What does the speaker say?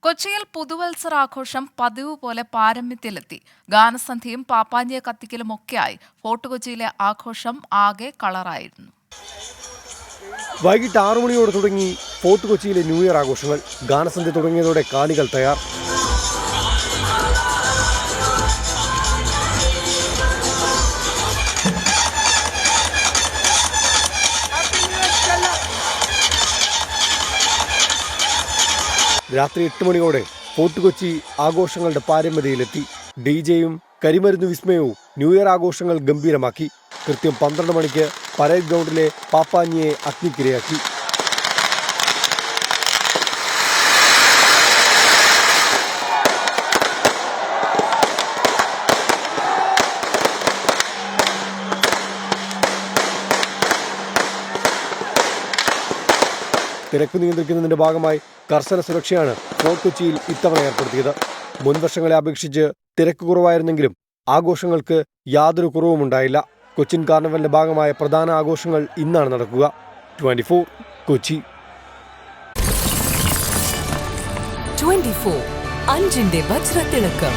കൊച്ചിയിൽ പുതുവത്സരാഘോഷം പതിവ് പോലെ പാരമ്യത്തിലെത്തി. ഗാനസന്ധ്യയും പാപ്പാഞ്ഞിയ കത്തിക്കലുമൊക്കെയായി ഫോർട്ട് കൊച്ചിയിലെ ആഘോഷം ആകെ കളറായിരുന്നു. വൈകിട്ട് 6 മണിയോടെ തുടങ്ങി ഫോർട്ട് കൊച്ചിയിലെ ന്യൂ ഇയർ ആഘോഷങ്ങൾ. ഗാനസന്ധ്യ തുടങ്ങിയതോടെ കാണികൾ തയ്യാർ. രാത്രി 8 മണിയോടെ ഫോർട്ട് കൊച്ചി ആഘോഷങ്ങളുടെ പാരമ്യതയിലെത്തി. ഡിജെയും കരിമരുന്ന് വിസ്മയവും ന്യൂ ഇയർ ആഘോഷങ്ങൾ ഗംഭീരമാക്കി. കൃത്യം 12 മണിക്ക് പരേഡ് ഗ്രൗണ്ടിലെ പാപ്പാഞ്ഞിയെ അഗ്നിക്കിരയാക്കി. തിരക്ക് നിയന്ത്രിക്കുന്നതിന്റെ ഭാഗമായി കർശന സുരക്ഷയാണ് ഫോർട്ട് കൊച്ചിയിൽ ഇത്തവണ ഏർപ്പെടുത്തിയത്. മുൻവർഷങ്ങളെ അപേക്ഷിച്ച് തിരക്ക് കുറവായിരുന്നെങ്കിലും ആഘോഷങ്ങൾക്ക് യാതൊരു കുറവുമുണ്ടായില്ല. കൊച്ചിൻ കാർണിവലിന്റെ ഭാഗമായ പ്രധാന ആഘോഷങ്ങൾ ഇന്നാണ് നടക്കുക. 24 കൊച്ചി. 24 അഞ്ചിന്റെ വജ്രത്തിളക്കം.